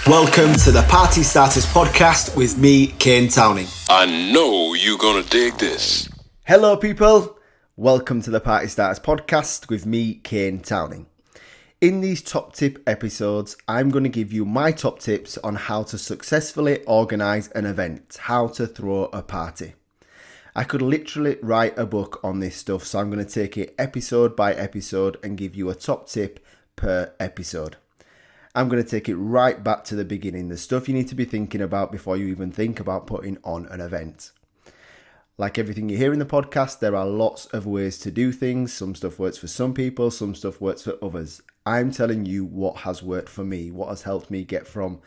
Welcome to the Party Starters podcast with me, Kane Towning. I know you're gonna dig this. Hello people, welcome to the Party Starters podcast with me, Kane Towning. In these top tip episodes, I'm going to give you my top tips on how to successfully organise an event, how to throw a party. I could literally write a book on this stuff, so I'm going to take it episode by episode and give you a top tip per episode. I'm going to take it right back to the beginning, the stuff you need to be thinking about before you even think about putting on an event. Like everything you hear in the podcast, there are lots of ways to do things. Some stuff works for some people, some stuff works for others. I'm telling you what has worked for me, what has helped me get from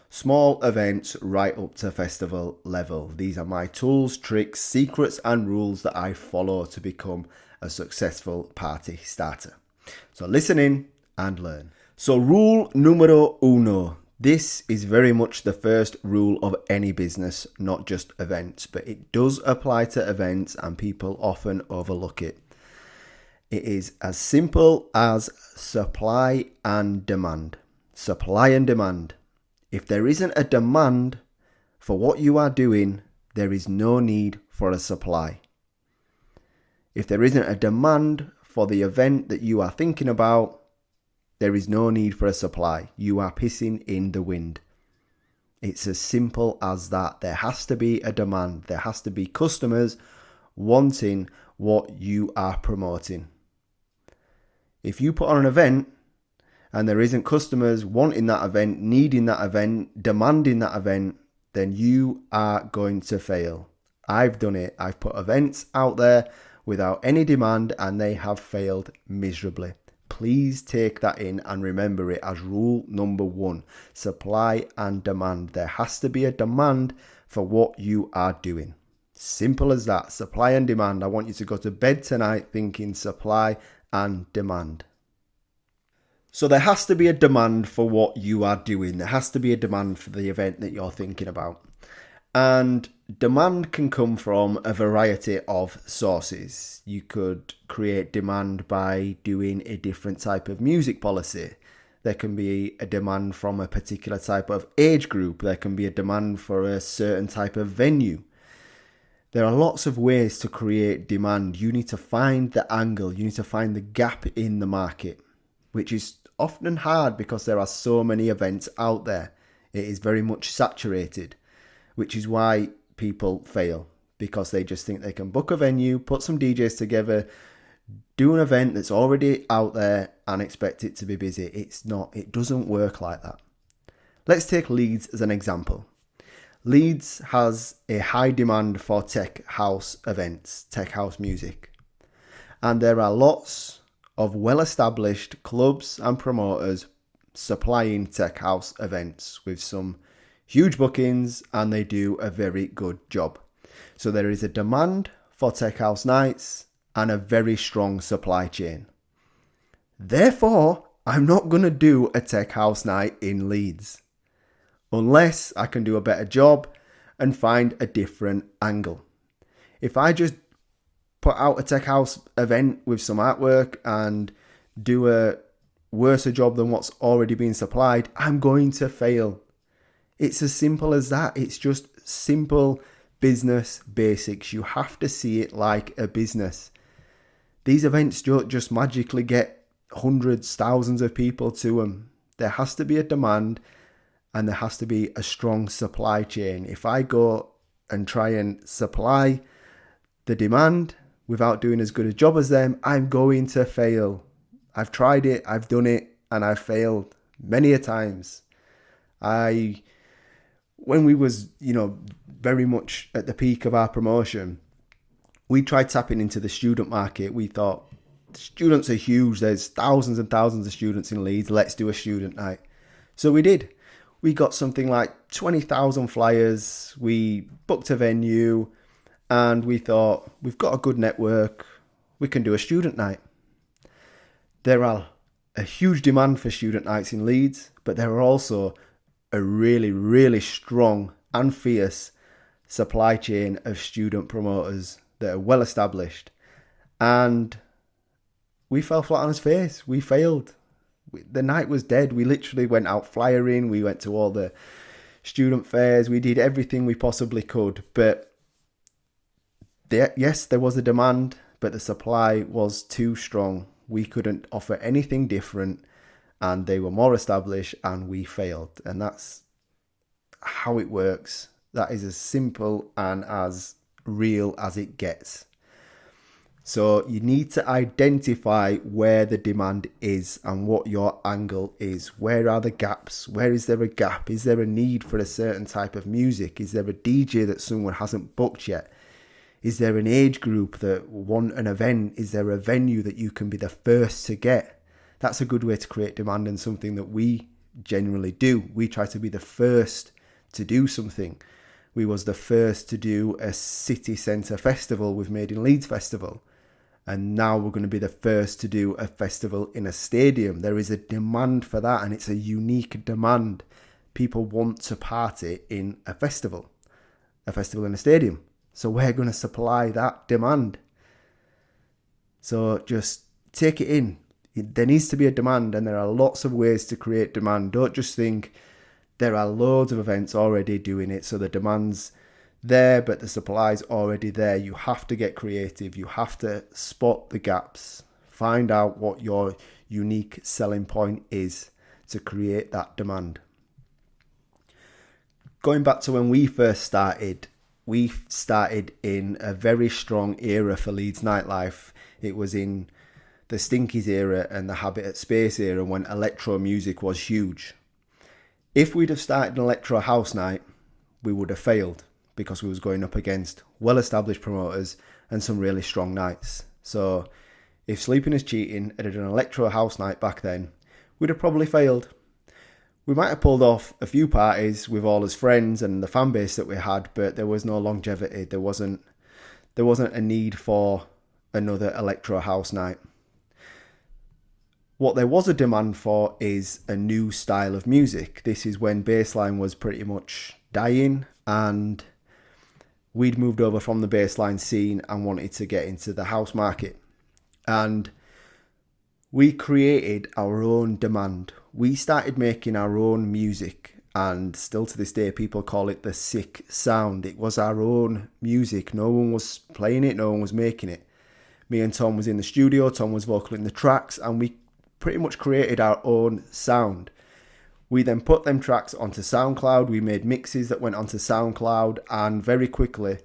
small events right up to festival level. These are my tools, tricks, secrets and rules that I follow to become a successful party starter. So listen in and learn. So rule numero uno. This is very much the first rule of any business, not just events, but it does apply to events and people often overlook it. It is as simple as supply and demand. Supply and demand. If there isn't a demand for what you are doing, there is no need for a supply. If there isn't a demand for the event that you are thinking about, there is no need for a supply. You are pissing in the wind. It's as simple as that. There has to be a demand. There has to be customers wanting what you are promoting. If you put on an event and there isn't customers wanting that event, needing that event, demanding that event, then you are going to fail. I've done it. I've put events out there without any demand and they have failed miserably. Please take that in and remember it as rule number one. Supply and demand. There has to be a demand for what you are doing. Simple as that. Supply and demand. I want you to go to bed tonight thinking supply and demand. So there has to be a demand for what you are doing. There has to be a demand for the event that you're thinking about. And demand can come from a variety of sources. You could create demand by doing a different type of music policy. There can be a demand from a particular type of age group. There can be a demand for a certain type of venue. There are lots of ways to create demand. You need to find the angle. You need to find the gap in the market, which is often hard because there are so many events out there. It is very much saturated, which is why people fail, because they just think they can book a venue, put some DJs together, do an event that's already out there and expect it to be busy. It's not. It doesn't work like that. Let's take Leeds as an example. Leeds has a high demand for tech house events, tech house music. And there are lots of well-established clubs and promoters supplying tech house events with some huge bookings, and they do a very good job. So there is a demand for tech house nights and a very strong supply chain. Therefore, I'm not going to do a tech house night in Leeds unless I can do a better job and find a different angle. If I just put out a tech house event with some artwork and do a worse job than what's already been supplied, I'm going to fail. It's as simple as that. It's just simple business basics. You have to see it like a business. These events don't just magically get hundreds, thousands of people to them. There has to be a demand and there has to be a strong supply chain. If I go and try and supply the demand without doing as good a job as them, I'm going to fail. I've tried it, I've done it, and I've failed many a times. When we was, very much at the peak of our promotion, we tried tapping into the student market. We thought, students are huge. There's thousands and thousands of students in Leeds. Let's do a student night. So we did. We got something like 20,000 flyers. We booked a venue and we thought, we've got a good network. We can do a student night. There are a huge demand for student nights in Leeds, but there are also a really, really strong and fierce supply chain of student promoters that are well established. And we fell flat on his face. We failed. the night was dead. We literally went out flyering. We went to all the student fairs. We did everything we possibly could. But yes, there was a demand, but the supply was too strong. We couldn't offer anything different, and they were more established, and we failed. And that's how it works. That is as simple and as real as it gets. So you need to identify where the demand is and what your angle is. Where are the gaps? Where is there a gap? Is there a need for a certain type of music? Is there a DJ that someone hasn't booked yet? Is there an age group that want an event? Is there a venue that you can be the first to get? That's a good way to create demand, and something that we generally do. We try to be the first to do something. We was the first to do a city centre festival with Made in Leeds Festival. And now we're going to be the first to do a festival in a stadium. There is a demand for that, and it's a unique demand. People want to party in a festival in a stadium. So we're going to supply that demand. So just take it in. There needs to be a demand, and there are lots of ways to create demand. Don't just think there are loads of events already doing it, so the demand's there, but the supply's already there. You have to get creative. You have to spot the gaps. Find out what your unique selling point is to create that demand. Going back to when we first started, we started in a very strong era for Leeds nightlife. It was in the Stinkies era and the Habitat Space era, when electro music was huge. If we'd have started an electro house night, we would have failed, because we was going up against well-established promoters and some really strong nights. So if Sleeping is Cheating had an electro house night back then, we'd have probably failed. We might have pulled off a few parties with all his friends and the fan base that we had, but there was no longevity. There wasn't a need for another electro house night. What there was a demand for is a new style of music. This is when bassline was pretty much dying, and we'd moved over from the bassline scene and wanted to get into the house market. And we created our own demand. We started making our own music, and still to this day people call it the sick sound. It was our own music. No one was playing it, no one was making it. Me and Tom was in the studio, Tom was vocal in the tracks, and we pretty much created our own sound. We then put them tracks onto SoundCloud. We made mixes that went onto SoundCloud, and very quickly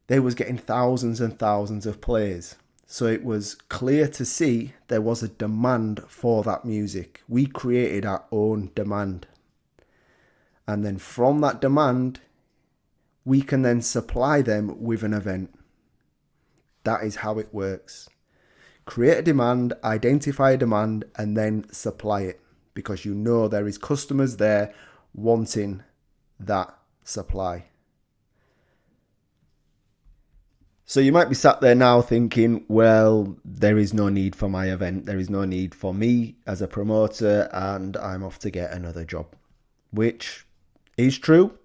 they was getting thousands and thousands of plays. So it was clear to see there was a demand for that music. We created our own demand. And then from that demand, we can then supply them with an event. That is how it works. Create a demand, identify a demand, and then supply it, because you know there is customers there wanting that supply. So you might be sat there now thinking, well, there is no need for my event. There is no need for me as a promoter, and I'm off to get another job. Which is true.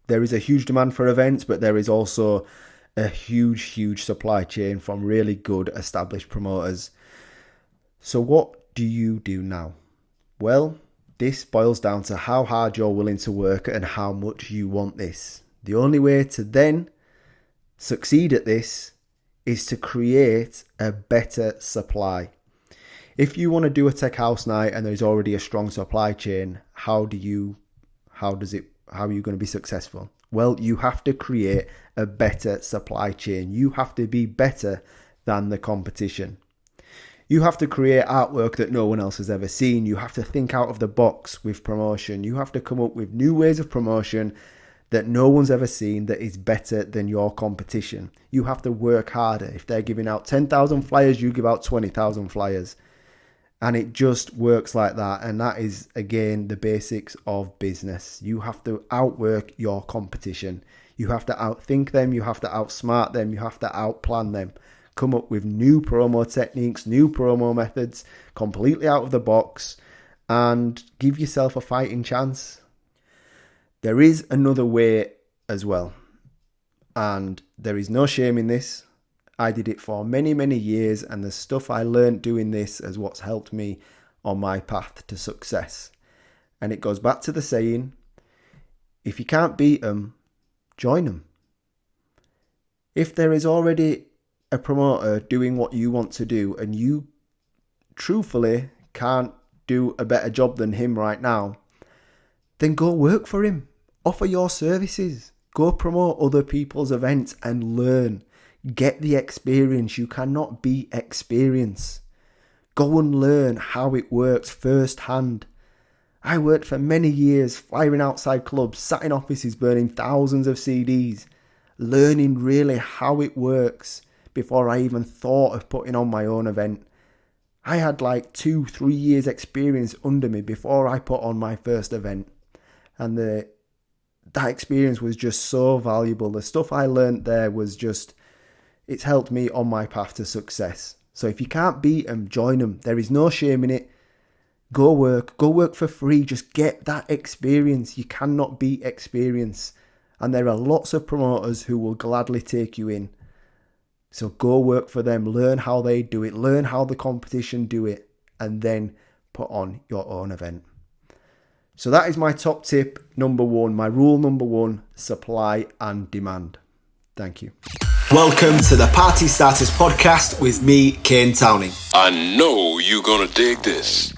There is a huge demand for events, but there is also a huge supply chain from really good established promoters. So what do you do now? Well, this boils down to how hard you're willing to work and how much you want this. The only way to then succeed at this is to create a better supply. If you want to do a tech house night and there's already a strong supply chain, how are you going to be successful? Well, you have to create a better supply chain. You have to be better than the competition. You have to create artwork that no one else has ever seen. You have to think out of the box with promotion. You have to come up with new ways of promotion that no one's ever seen that is better than your competition. You have to work harder. If they're giving out 10,000 flyers, you give out 20,000 flyers. And it just works like that. And that is, again, the basics of business. You have to outwork your competition. You have to outthink them. You have to outsmart them. You have to outplan them. Come up with new promo techniques, new promo methods, completely out of the box, and give yourself a fighting chance. There is another way as well. And there is no shame in this. I did it for many years, and the stuff I learned doing this is what's helped me on my path to success. And it goes back to the saying, if you can't beat them, join them. If there is already a promoter doing what you want to do and you truthfully can't do a better job than him right now, then go work for him. Offer your services. Go promote other people's events and learn. Get the experience. You cannot beat experience. Go and learn how it works firsthand. I worked for many years flying outside clubs, sat in offices burning thousands of CDs, learning really how it works before I even thought of putting on my own event. I had like 2-3 years experience under me before I put on my first event. And that experience was just so valuable. The stuff I learned there was just, it's helped me on my path to success. So if you can't beat them, join them. There is no shame in it. Go work for free. Just get that experience. You cannot beat experience. And there are lots of promoters who will gladly take you in. So go work for them. Learn how they do it. Learn how the competition do it. And then put on your own event. So that is my top tip number 1. My rule number 1, supply and demand. Thank you. Welcome to the Party Starters podcast with me, Kane Towning. I know you're gonna dig this.